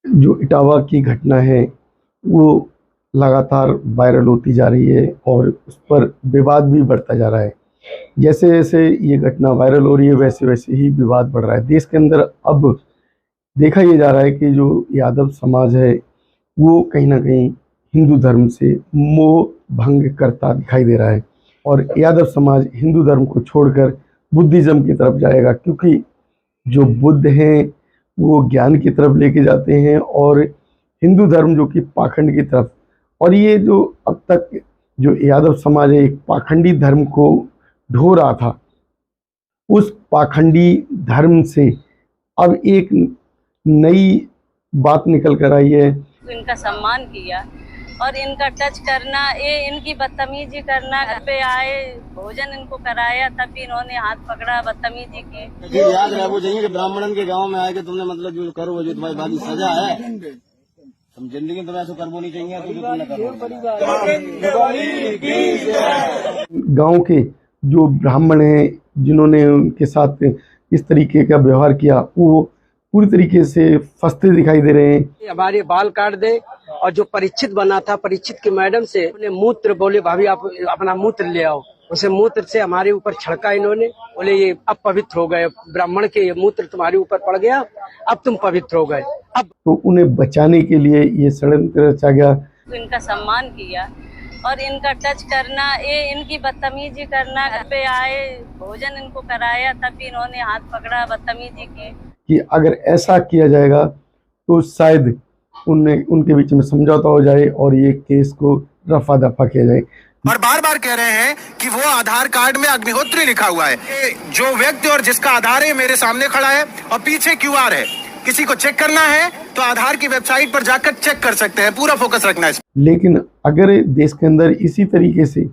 जो इटावा की घटना है वो लगातार वायरल होती जा रही है और उस पर विवाद भी बढ़ता जा रहा है। जैसे जैसे ये घटना वायरल हो रही है वैसे वैसे ही विवाद बढ़ रहा है देश के अंदर। अब देखा ये जा रहा है कि जो यादव समाज है वो कहीं ना कहीं हिंदू धर्म से मोह भंग करता दिखाई दे रहा है और यादव समाज हिंदू धर्म को छोड़कर बुद्धिज्म की तरफ जाएगा, क्योंकि जो बुद्ध हैं वो ज्ञान की तरफ लेके जाते हैं और हिंदू धर्म जो कि पाखंड की तरफ। और ये जो अब तक जो यादव समाज है एक पाखंडी धर्म को ढो रहा था, उस पाखंडी धर्म से अब एक नई बात निकल कर आई है। इनका सम्मान किया और इनका टच करना, ये इनकी बदतमीजी करना, घर पे आए भोजन इनको कराया तब भी इन्होंने हाथ पकड़ा, बदतमीजी की। याद रहे वो चाहिए कि ब्राह्मणन के गांव में आए कि तुमने मतलब जो करो जो तुम्हारी बात सजा है, तुम जिंदगी में तुम्हें ऐसा करबो नहीं चाहिए तो जो तुमने करो। गांव के जो ब्राह्मण हैं जिन्होंने उनके साथ इस तरीके का व्यवहार किया वो पूरी तरीके से फंसते दिखाई दे रहे हैं। हमारे बाल काट दे। और जो परीक्षित बना था, परीक्षित की मैडम से उन्हें मूत्र बोले, भाभी आप अपना मूत्र ले आओ। उसे मूत्र से हमारे ऊपर छिड़का इन्होंने, बोले ये अब पवित्र हो गए, ब्राह्मण के ये मूत्र तुम्हारे ऊपर पड़ गया, अब तुम पवित्र हो गए। अब तो उन्हें बचाने के लिए ये षड्यंत्र रचा गया। इनका सम्मान किया और इनका टच करना, ये इनकी बदतमीजी करना, घर पे आए भोजन इनको कराया तब भी इन्होंने हाथ पकड़ा, बदतमीजी की। कि अगर ऐसा किया जाएगा तो शायद उनके बीच में समझौता हो जाए और ये केस को रफा दफा किया जाए। और बार बार कह रहे हैं कि वो आधार कार्ड में अग्निहोत्री लिखा हुआ है। जो व्यक्ति और जिसका आधार है मेरे सामने खड़ा है और पीछे क्यूआर है। किसी को चेक करना है तो आधार की वेबसाइट पर जाकर चेक कर सकते हैं। पूरा फोकस रखना है। लेकिन अगर देश के अंदर इसी तरीके से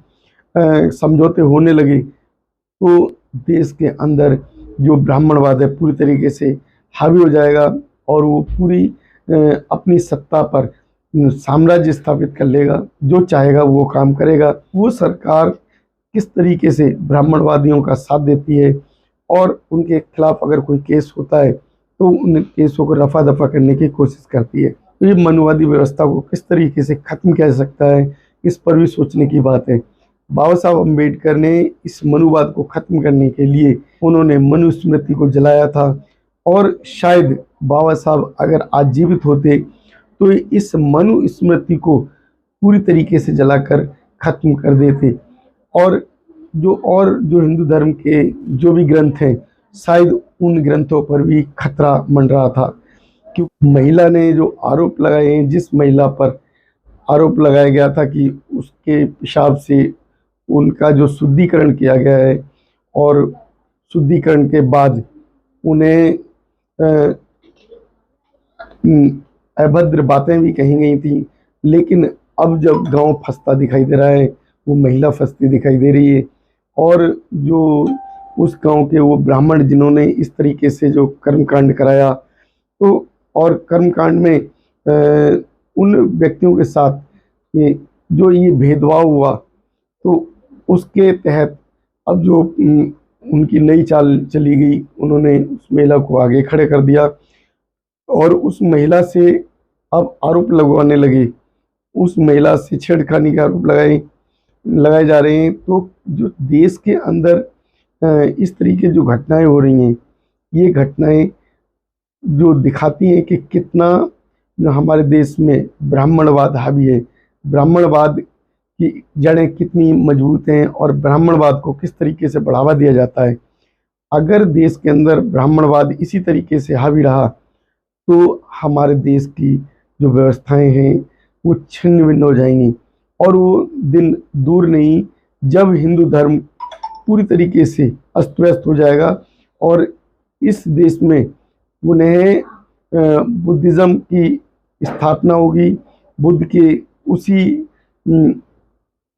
समझौते होने लगे तो देश के अंदर जो ब्राह्मणवाद है पूरी तरीके से हावी हो जाएगा और वो पूरी अपनी सत्ता पर साम्राज्य स्थापित कर लेगा। जो चाहेगा वो काम करेगा। वो सरकार किस तरीके से ब्राह्मणवादियों का साथ देती है और उनके खिलाफ अगर कोई केस होता है तो उन केसों को रफा दफा करने की कोशिश करती है। तो ये मनुवादी व्यवस्था को किस तरीके से खत्म किया जा सकता है, इस पर भी सोचने की बात है। बाबा साहब अम्बेडकर ने इस मनुवाद को खत्म करने के लिए उन्होंने मनुस्मृति को जलाया था और शायद बाबा साहब अगर आज जीवित होते तो इस मनुस्मृति को पूरी तरीके से जलाकर खत्म कर देते और जो हिंदू धर्म के जो भी ग्रंथ हैं शायद उन ग्रंथों पर भी खतरा मंडरा था। क्योंकि महिला ने जो आरोप लगाए हैं, जिस महिला पर आरोप लगाया गया था कि उसके पेशाब से उनका जो शुद्धिकरण किया गया है और शुद्धिकरण के बाद उन्हें अभद्र बातें भी कही गई थी। लेकिन अब जब गांव फंसता दिखाई दे रहा है, वो महिला फंसती दिखाई दे रही है और जो उस गांव के वो ब्राह्मण जिन्होंने इस तरीके से जो कर्मकांड कराया तो और कर्मकांड में उन व्यक्तियों के साथ जो ये भेदभाव हुआ तो उसके तहत अब जो उनकी नई चाल चली गई, उन्होंने उस महिला को आगे खड़े कर दिया और उस महिला से अब आरोप लगवाने लगे। उस महिला से छेड़खानी के आरोप लगाए जा रहे हैं। तो जो देश के अंदर इस तरीके जो घटनाएं हो रही हैं, ये घटनाएं जो दिखाती हैं कि कितना हमारे देश में ब्राह्मणवाद हावी है, ब्राह्मणवाद की जड़ें कितनी मजबूत हैं और ब्राह्मणवाद को किस तरीके से बढ़ावा दिया जाता है। अगर देश के अंदर ब्राह्मणवाद इसी तरीके से हावी रहा तो हमारे देश की जो व्यवस्थाएं हैं वो छिन्न भिन्न हो जाएंगी और वो दिन दूर नहीं जब हिंदू धर्म पूरी तरीके से अस्त व्यस्त हो जाएगा और इस देश में उन्हें बुद्धिज़्म की स्थापना होगी। बुद्ध के उसी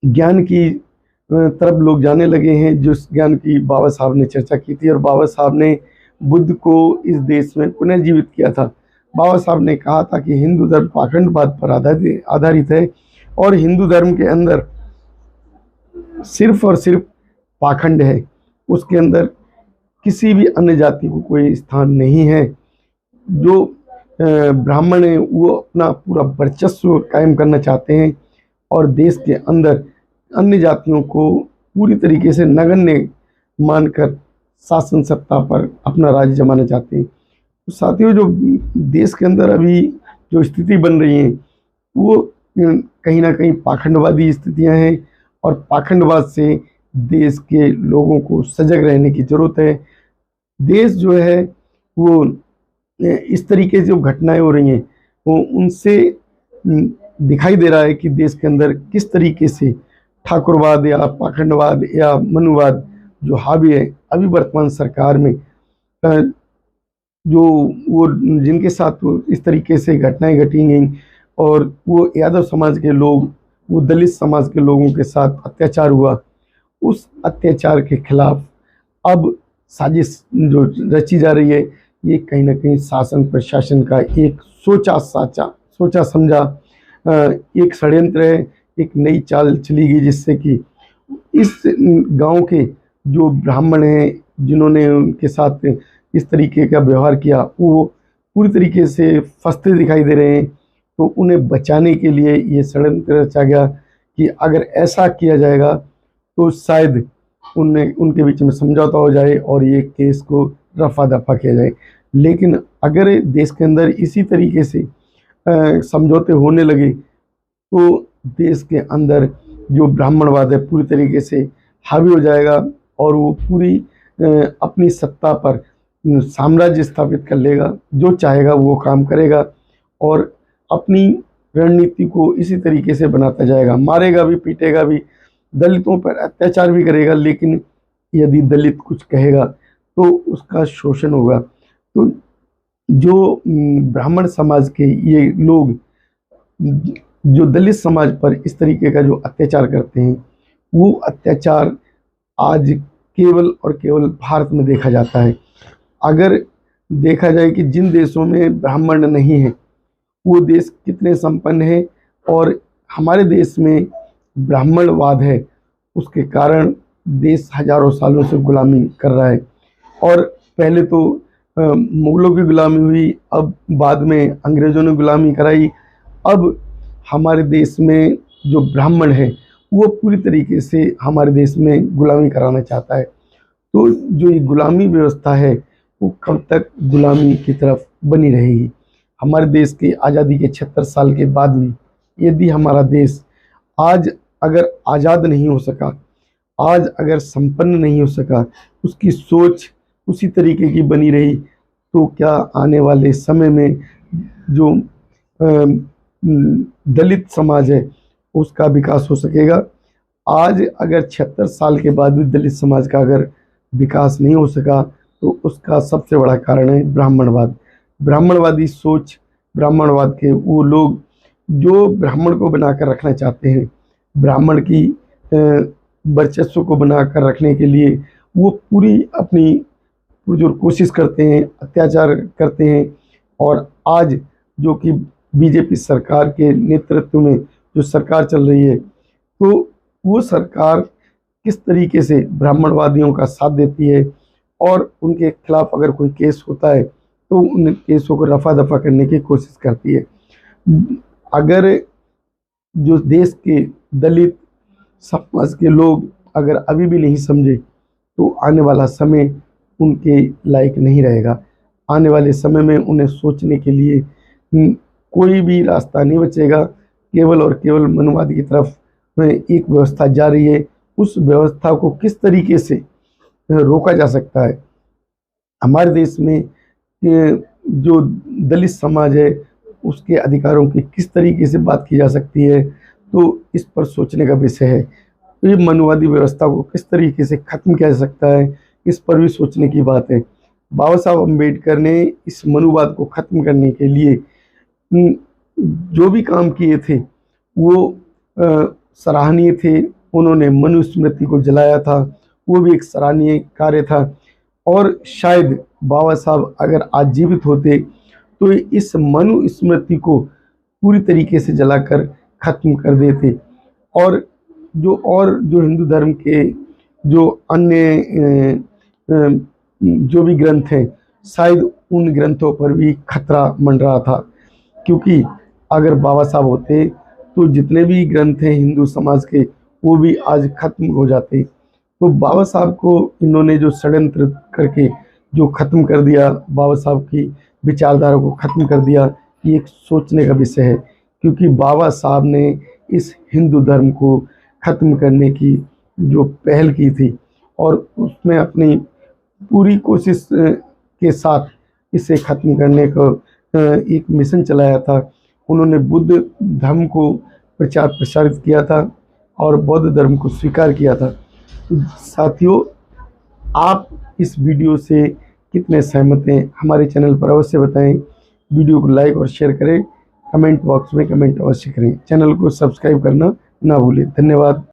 ज्ञान की तरफ लोग जाने लगे हैं जिस ज्ञान की बाबा साहब ने चर्चा की थी और बाबा साहब ने बुद्ध को इस देश में पुनर्जीवित किया था। बाबा साहब ने कहा था कि हिंदू धर्म पाखंडवाद पर आधारित है और हिंदू धर्म के अंदर सिर्फ और सिर्फ पाखंड है, उसके अंदर किसी भी अन्य जाति को कोई स्थान नहीं है। जो ब्राह्मण हैं वो अपना पूरा वर्चस्व कायम करना चाहते हैं और देश के अंदर अन्य जातियों को पूरी तरीके से नगण्य मानकर शासन सत्ता पर अपना राज्य जमाना चाहते हैं। तो साथियों, जो देश के अंदर अभी जो स्थिति बन रही है वो कहीं ना कहीं पाखंडवादी स्थितियां हैं और पाखंडवाद से देश के लोगों को सजग रहने की जरूरत है। देश जो है वो इस तरीके से जो घटनाएं हो रही हैं वो उनसे दिखाई दे रहा है कि देश के अंदर किस तरीके से ठाकुरवाद या पाखंडवाद या मनुवाद जो हावी है अभी वर्तमान सरकार में, जो वो जिनके साथ इस तरीके से घटनाएं घटी गई और वो यादव समाज के लोग, वो दलित समाज के लोगों के साथ अत्याचार हुआ, उस अत्याचार के खिलाफ अब साजिश जो रची जा रही है ये कहीं ना कहीं शासन प्रशासन का एक सोचा समझा एक षड्यंत्र है, एक नई चाल चली गई जिससे कि इस गांव के जो ब्राह्मण हैं जिन्होंने उनके साथ इस तरीके का व्यवहार किया वो पूरी तरीके से फंसते दिखाई दे रहे हैं। तो उन्हें बचाने के लिए ये षड्यंत्र रचा गया कि अगर ऐसा किया जाएगा तो शायद उनके बीच में समझौता हो जाए और ये केस को रफा दफा किया जाए। लेकिन अगर देश के अंदर इसी तरीके से समझौते होने लगे तो देश के अंदर जो ब्राह्मणवाद है पूरी तरीके से हावी हो जाएगा और वो पूरी अपनी सत्ता पर साम्राज्य स्थापित कर लेगा, जो चाहेगा वो काम करेगा और अपनी रणनीति को इसी तरीके से बनाता जाएगा, मारेगा भी, पीटेगा भी, दलितों पर अत्याचार भी करेगा, लेकिन यदि दलित कुछ कहेगा तो उसका शोषण होगा। तो जो ब्राह्मण समाज के ये लोग जो दलित समाज पर इस तरीके का जो अत्याचार करते हैं वो अत्याचार आज केवल और केवल भारत में देखा जाता है। अगर देखा जाए कि जिन देशों में ब्राह्मण नहीं है वो देश कितने संपन्न है और हमारे देश में ब्राह्मणवाद है, उसके कारण देश हजारों सालों से गुलामी कर रहा है। और पहले तो मुगलों की गुलामी हुई, अब बाद में अंग्रेज़ों ने गुलामी कराई, अब हमारे देश में जो ब्राह्मण है वो पूरी तरीके से हमारे देश में गुलामी कराना चाहता है। तो जो ये गुलामी व्यवस्था है वो कब तक गुलामी की तरफ बनी रहेगी। हमारे देश की आज़ादी के 76 साल के बाद भी यदि हमारा देश आज अगर आज़ाद नहीं हो सका, आज अगर संपन्न नहीं हो सका, उसकी सोच उसी तरीके की बनी रही, तो क्या आने वाले समय में जो दलित समाज है उसका विकास हो सकेगा। आज अगर 76 साल के बाद भी दलित समाज का अगर विकास नहीं हो सका तो उसका सबसे बड़ा कारण है ब्राह्मणवाद। ब्राह्मणवादी सोच, ब्राह्मणवाद के वो लोग जो ब्राह्मण को बनाकर रखना चाहते हैं, ब्राह्मण की वर्चस्व को बनाकर रखने के लिए वो पूरी अपनी पुरजोर कोशिश करते हैं, अत्याचार करते हैं। और आज जो कि बीजेपी सरकार के नेतृत्व में जो सरकार चल रही है तो वो सरकार किस तरीके से ब्राह्मणवादियों का साथ देती है और उनके खिलाफ अगर कोई केस होता है तो उन केसों को रफा दफा करने की कोशिश करती है। अगर जो देश के दलित समाज के लोग अगर अभी भी नहीं समझे तो आने वाला समय उनके लायक नहीं रहेगा। आने वाले समय में उन्हें सोचने के लिए कोई भी रास्ता नहीं बचेगा। केवल और केवल मनुवाद की तरफ एक व्यवस्था जा रही है, उस व्यवस्था को किस तरीके से रोका जा सकता है। हमारे देश में जो दलित समाज है उसके अधिकारों की किस तरीके से बात की जा सकती है, तो इस पर सोचने का विषय है। ये मनुवादी व्यवस्था को किस तरीके से ख़त्म किया जा सकता है, इस पर भी सोचने की बात है। बाबा साहब अम्बेडकर ने इस मनुवाद को ख़त्म करने के लिए जो भी काम किए थे वो सराहनीय थे। उन्होंने मनुस्मृति को जलाया था, वो भी एक सराहनीय कार्य था। और शायद बाबा साहब अगर आज जीवित होते तो इस मनुस्मृति को पूरी तरीके से जलाकर ख़त्म कर देते। और जो हिंदू धर्म के जो अन्य जो भी ग्रंथ हैं शायद उन ग्रंथों पर भी खतरा मंडरा था, क्योंकि अगर बाबा साहब होते तो जितने भी ग्रंथ हैं हिंदू समाज के वो भी आज खत्म हो जाते। तो बाबा साहब को इन्होंने जो षड्यंत्र करके जो ख़त्म कर दिया, बाबा साहब की विचारधारा को ख़त्म कर दिया, ये एक सोचने का विषय है, क्योंकि बाबा साहब ने इस हिंदू धर्म को ख़त्म करने की जो पहल की थी और उसमें अपनी पूरी कोशिश के साथ इसे ख़त्म करने का एक मिशन चलाया था। उन्होंने बुद्ध धर्म को प्रचार प्रसारित किया था और बौद्ध धर्म को स्वीकार किया था। तो साथियों, आप इस वीडियो से कितने सहमत हैं हमारे चैनल पर अवश्य बताएं। वीडियो को लाइक और शेयर करें, कमेंट बॉक्स में कमेंट अवश्य करें, चैनल को सब्सक्राइब करना ना भूलें। धन्यवाद।